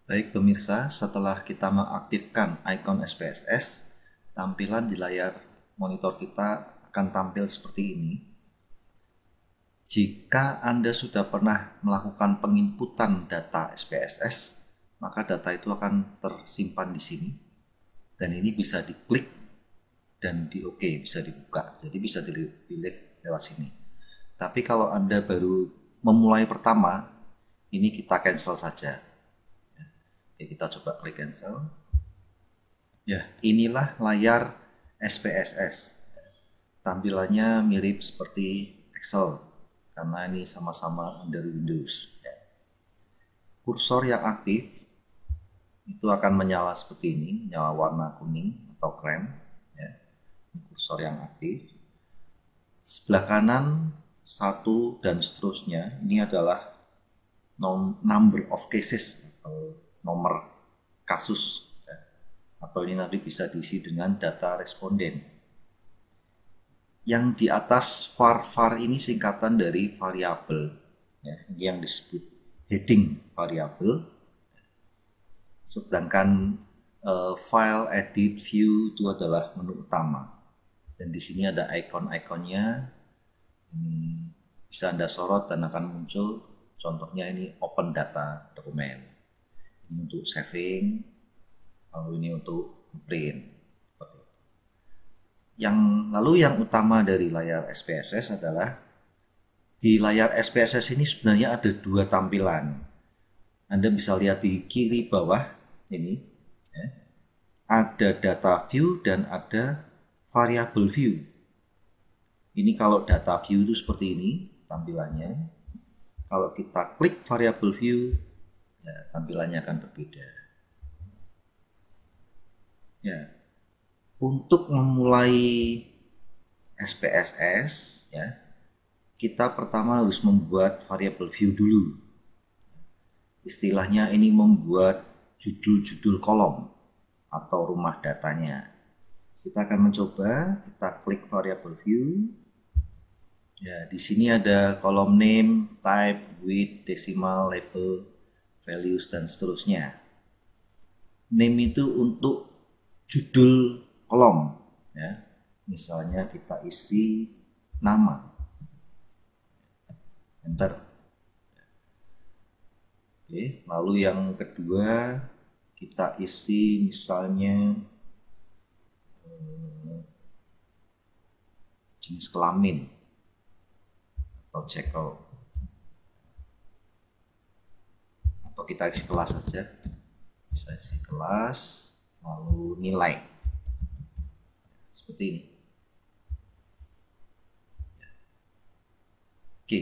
Baik pemirsa, setelah kita mengaktifkan ikon SPSS, tampilan di layar monitor kita akan tampil seperti ini. Jika Anda sudah pernah melakukan penginputan data SPSS, maka data itu akan tersimpan di sini. Dan ini bisa diklik dan di OK, bisa dibuka. Jadi bisa dipilih lewat sini. Tapi kalau Anda baru memulai pertama, ini kita cancel saja. Oke, kita coba klik cancel. Ya, inilah layar SPSS. Tampilannya mirip seperti Excel karena ini sama-sama under Windows. Kursor yang aktif itu akan menyala seperti ini, nyala warna kuning atau krem. Ya. Kursor yang aktif. Sebelah kanan 1 dan seterusnya ini adalah number of cases atau nomor kasus, atau ini nanti bisa diisi dengan data responden. Yang di atas var ini singkatan dari variabel, ya, yang disebut heading variabel. Sedangkan file, edit, view itu adalah menu utama. Dan di sini ada ikon-ikonnya. Ini bisa Anda sorot dan akan muncul. Contohnya ini open data dokumen. Ini untuk saving, lalu ini untuk print. Lalu yang utama dari layar SPSS adalah di layar SPSS ini sebenarnya ada dua tampilan. Anda bisa lihat di kiri bawah ini, ya, ada data view dan ada variable view. Ini kalau data view itu seperti ini tampilannya. Kalau kita klik variable view, ya, tampilannya akan berbeda. Ya, untuk memulai SPSS, ya, kita pertama harus membuat variable view dulu. Istilahnya ini membuat judul-judul kolom atau rumah datanya. Kita akan mencoba, kita klik variable view. Ya, di sini ada kolom name, type, width, decimal, label, values, dan seterusnya. Name itu untuk judul kolom, ya. Misalnya kita isi nama, enter. Oke, lalu yang kedua kita isi misalnya jenis kelamin atau jekyll, atau kita isi kelas saja, bisa isi kelas, lalu nilai seperti ini. Oke,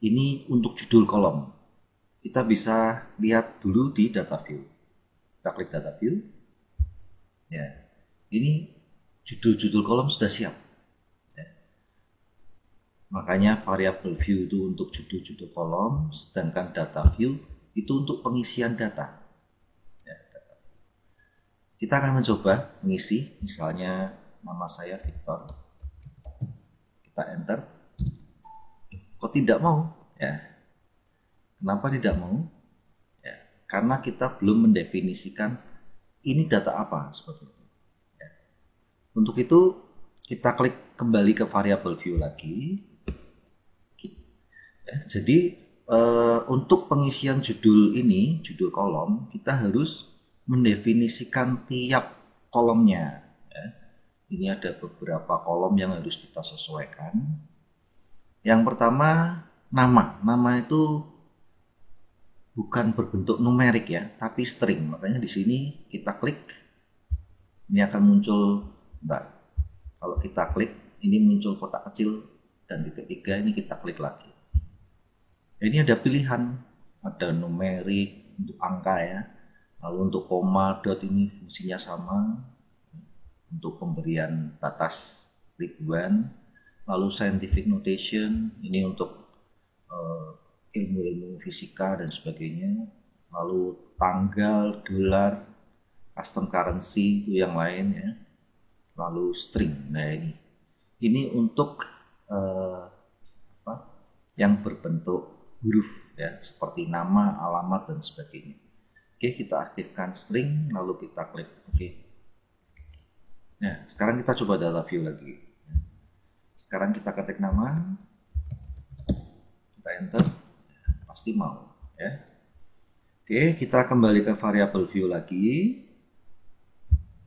ini untuk judul kolom. Kita bisa lihat dulu di data view. Kita klik data view. Ya, ini judul-judul kolom sudah siap. Ya. Makanya variable view itu untuk judul-judul kolom, sedangkan data view itu untuk pengisian data. Ya, data. Kita akan mencoba mengisi, misalnya nama saya Victor. Kita enter. Kok tidak mau? Ya. Kenapa tidak mau? Ya, karena kita belum mendefinisikan ini data apa seperti itu. Ya. Untuk itu kita klik kembali ke variable view lagi. Ya, jadi untuk pengisian judul ini, judul kolom, kita harus mendefinisikan tiap kolomnya. Ya. Ini ada beberapa kolom yang harus kita sesuaikan. Yang pertama nama. Nama itu bukan berbentuk numerik ya, tapi string. Makanya di sini kita klik, ini akan muncul, kalau kita klik, ini muncul kotak kecil dan titik 3, ini kita klik lagi. Ini ada pilihan, ada numerik untuk angka ya, lalu untuk koma, dot ini fungsinya sama, untuk pemberian batas ribuan, lalu scientific notation, ini untuk ilmu-ilmu fisika dan sebagainya, lalu tanggal, dolar, custom currency itu yang lain ya, lalu string. Nah ini untuk yang berbentuk huruf ya, seperti nama, alamat dan sebagainya. Oke, kita aktifkan string, lalu kita klik oke. Nah, sekarang kita coba data view lagi. Sekarang kita ketik nama, kita enter, pasti mau ya. Oke, kita kembali ke variabel view lagi.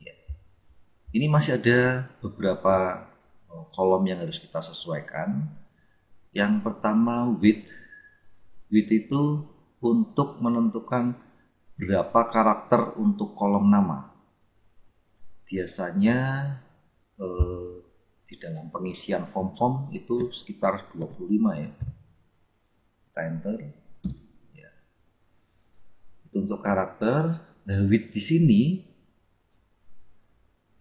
Ya. Ini masih ada beberapa kolom yang harus kita sesuaikan. Yang pertama width. Width itu untuk menentukan berapa karakter untuk kolom nama. Biasanya di dalam pengisian form itu sekitar 25 ya. Kita enter. Ya. Itu untuk karakter. Nah, width di sini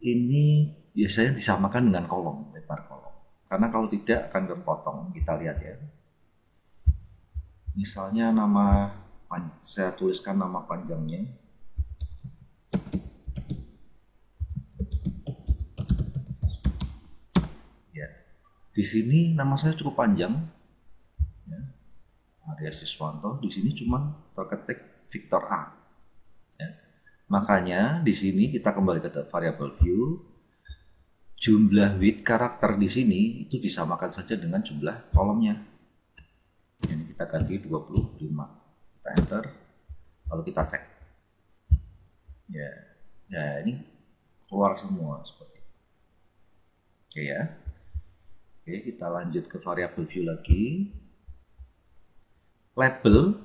ini biasanya disamakan dengan kolom, lebar kolom. Karena kalau tidak akan kepotong. Kita lihat ya. Misalnya nama, saya tuliskan nama panjangnya. Ya, di sini nama saya cukup panjang. Ya, Arya Siswanto. Di sini cuma terketik Victor A. Ya. Makanya di sini kita kembali ke variabel view. Jumlah width karakter di sini itu disamakan saja dengan jumlah kolomnya. Ini kita ganti 25. Kita enter, lalu kita cek. Ya, ini keluar semua seperti itu. Oke ya. Oke, kita lanjut ke variabel view lagi. Label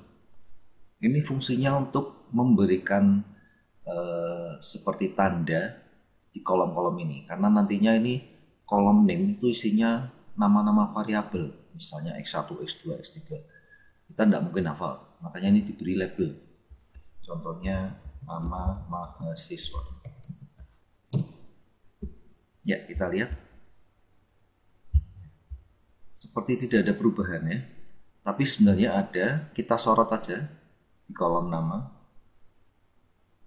ini fungsinya untuk memberikan seperti tanda di kolom-kolom ini, karena nantinya ini kolom name itu isinya nama-nama variabel, misalnya X1, X2, X3. Kita tidak mungkin hafal, makanya ini diberi label. Contohnya nama mahasiswa. Ya, kita lihat seperti tidak ada perubahan ya, tapi sebenarnya ada. Kita sorot aja di kolom nama,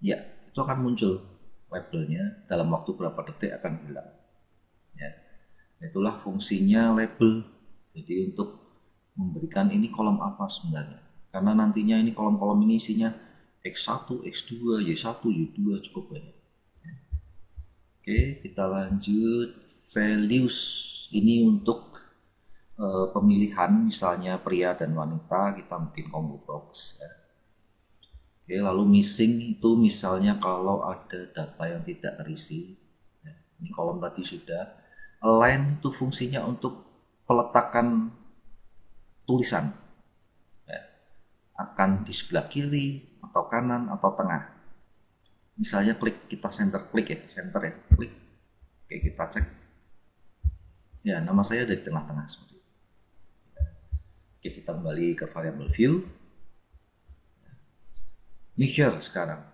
ya itu akan muncul labelnya. Dalam waktu berapa detik akan hilang ya. Itulah fungsinya label. Jadi untuk memberikan ini kolom apa sebenarnya, karena nantinya ini kolom-kolom ini isinya X1, X2, Y1, Y2 cukup banyak. Oke, kita lanjut. Values ini untuk pemilihan, misalnya pria dan wanita, kita bikin combo box ya. Oke, lalu missing itu misalnya kalau ada data yang tidak terisi ya. Ini kolom tadi sudah. Align itu fungsinya untuk peletakan tulisan ya. Akan di sebelah kiri atau kanan atau tengah. Misalnya klik, kita center klik ya, center ya, klik. Oke, kita cek. Ya, nama saya ada di tengah-tengah seperti itu. Oke, kita kembali ke variabel view. Measure sekarang.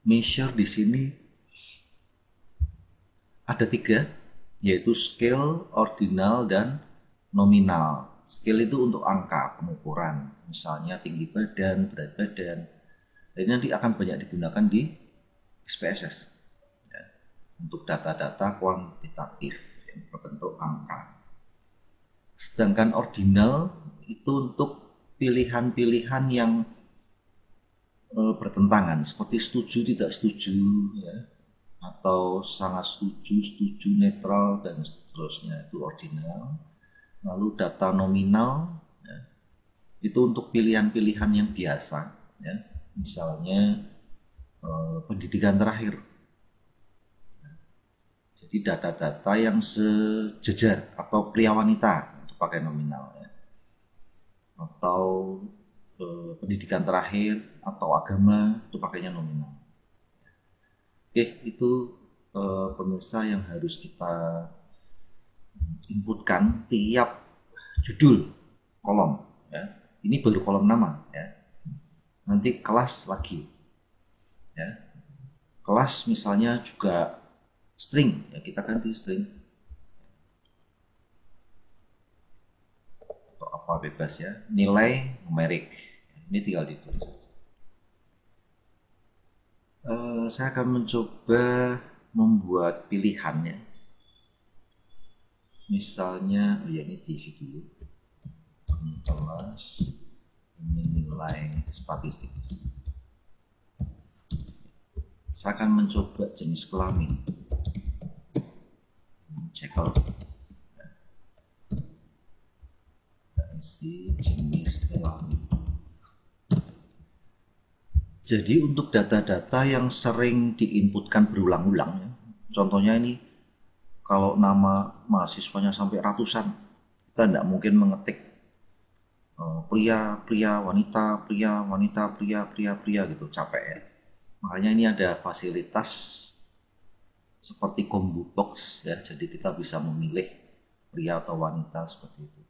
Measure di sini ada 3, yaitu scale, ordinal, dan nominal. Scale itu untuk angka, pengukuran, misalnya tinggi badan, berat badan. Dan ini nanti akan banyak digunakan di SPSS ya, untuk data-data kuantitatif yang berbentuk angka. Sedangkan ordinal itu untuk pilihan-pilihan yang bertentangan, seperti setuju, tidak setuju ya, atau sangat setuju, setuju, netral, dan seterusnya, itu ordinal. Lalu data nominal ya, itu untuk pilihan-pilihan yang biasa ya, misalnya pendidikan terakhir. Jadi data-data yang sejejer, atau pria wanita itu pakai nominal ya, atau pendidikan terakhir atau agama itu pakainya nominal. Oke, itu pemirsa yang harus kita inputkan tiap judul kolom ya. Ini baru kolom nama ya. Nanti kelas lagi ya. Kelas misalnya juga string ya, kita ganti string atau apa bebas ya. Nilai numerik ini tinggal ditulis. Saya akan mencoba membuat pilihannya. Misalnya, ya ini diisi dulu. Ini kelas, ini nilai statistik. Saya akan mencoba jenis kelamin. Check out. Isi jenis kelamin. Jadi untuk data-data yang sering diinputkan berulang-ulang, ya, contohnya ini kalau nama mahasiswanya sampai ratusan, kita tidak mungkin mengetik pria, pria, wanita, pria, wanita, pria, pria, pria gitu, capek ya. Makanya ini ada fasilitas seperti combo box ya, jadi kita bisa memilih pria atau wanita seperti itu.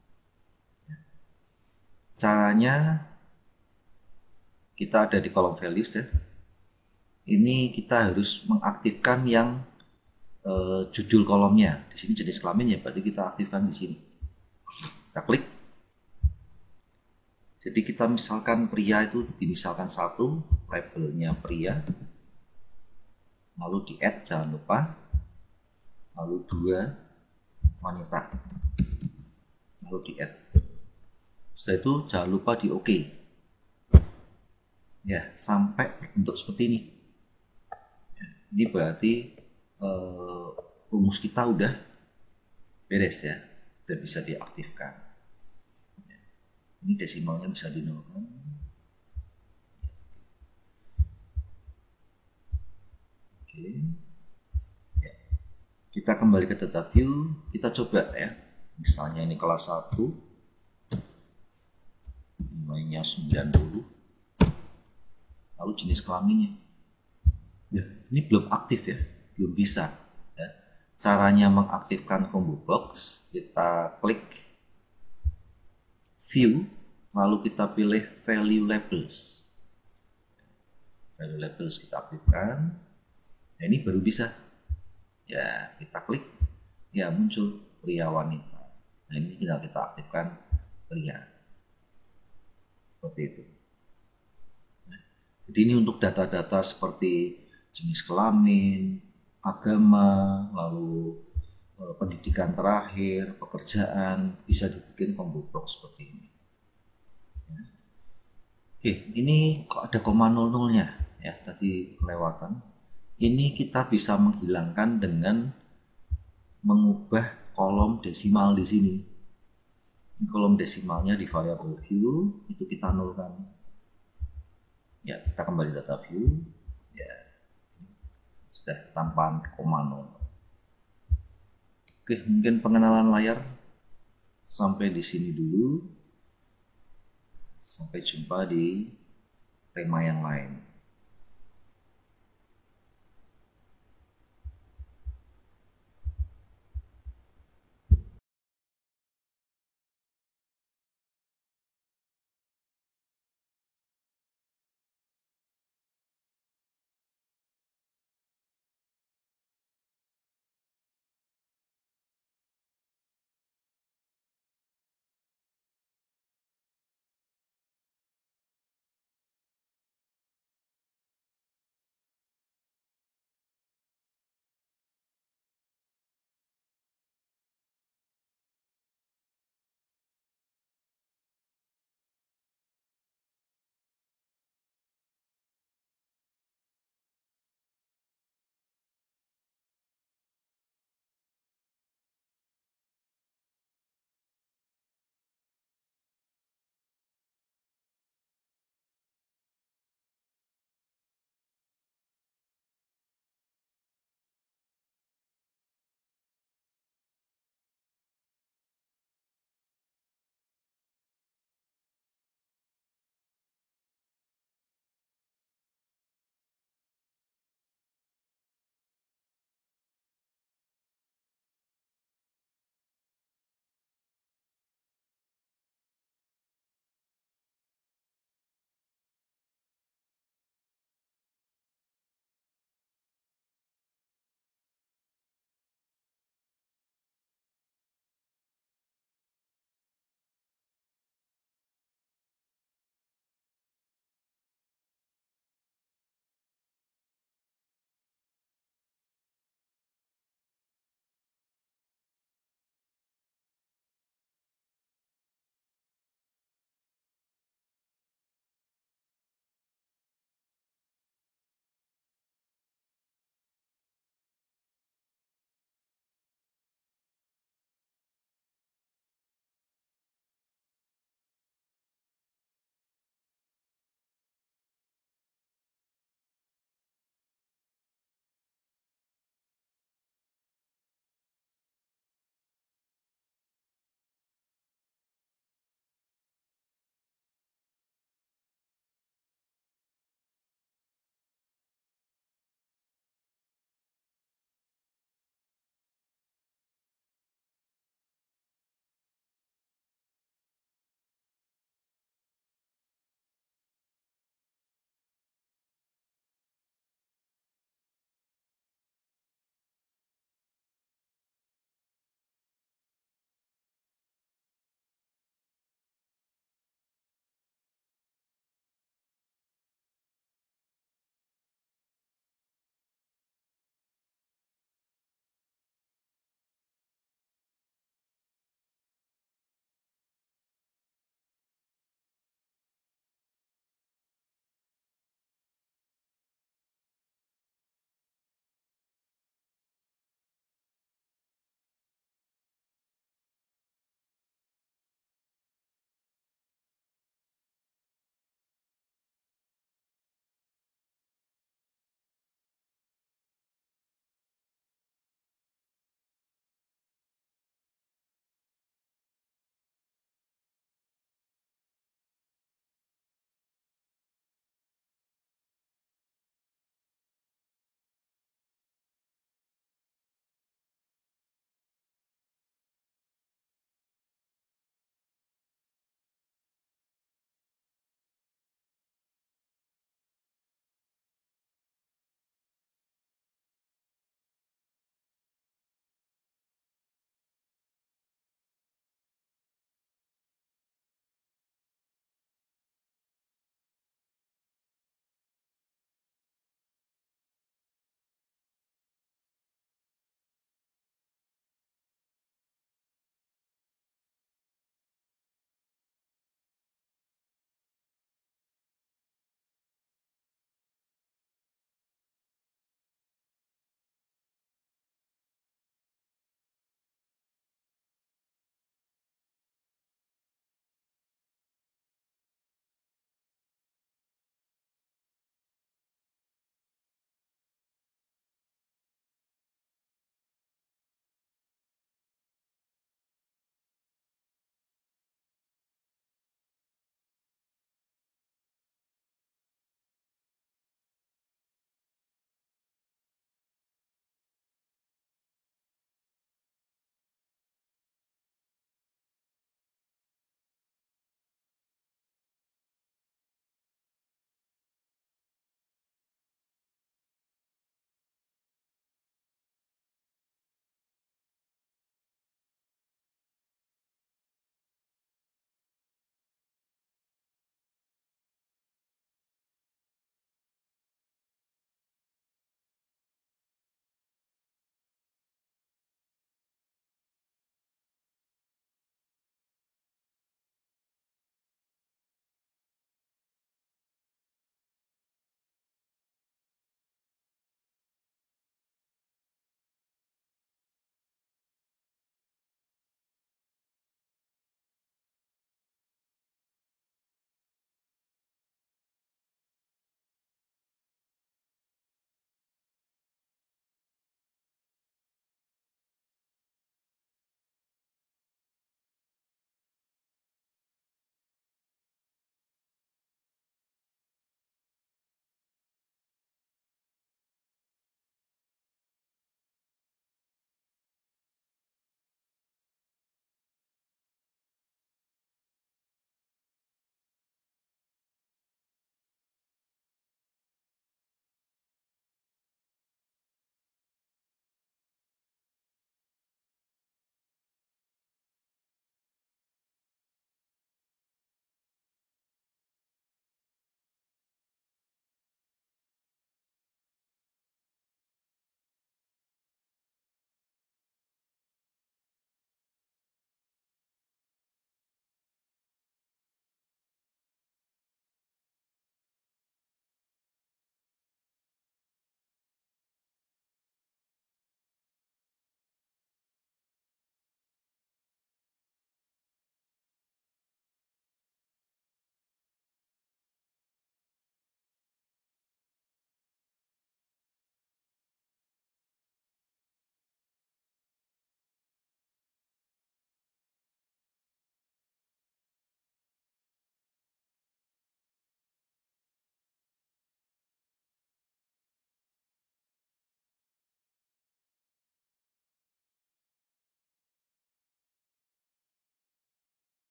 Caranya kita ada di kolom values ya. Ini kita harus mengaktifkan yang judul kolomnya. Di sini jenis kelamin ya, berarti kita aktifkan di sini. Kita klik. Jadi kita misalkan pria itu dimisalkan 1, labelnya pria. Lalu di add jangan lupa. Lalu 2 wanita. Lalu di add. Setelah itu jangan lupa di OK. Ya, sampai berbentuk seperti ini. Ini berarti rumus kita udah beres ya, udah bisa diaktifkan. Ini desimalnya bisa dinolkan. Oke. Ya. Kita kembali ke data view, kita coba ya. Misalnya ini kelas 1, nilainya 90. Lalu jenis kelaminnya, ya, ini belum aktif ya, belum bisa ya. Caranya mengaktifkan combo box, kita klik view, lalu kita pilih value labels. Value labels kita aktifkan. Nah, ini baru bisa ya, kita klik ya, muncul pria wanita. Nah, ini tinggal kita aktifkan pria seperti itu. Jadi ini untuk data-data seperti jenis kelamin, agama, lalu pendidikan terakhir, pekerjaan, bisa dibikin combo box seperti ini. Oke, ini kok ada koma 00-nya ya, tadi kelewatan. Ini kita bisa menghilangkan dengan mengubah kolom desimal di sini. Ini kolom desimalnya di variable view itu kita nolkan. Ya, kita kembali data view. Ya, sudah tanpa koma 0. Oke, mungkin pengenalan layar sampai di sini dulu. Sampai jumpa di tema yang lain.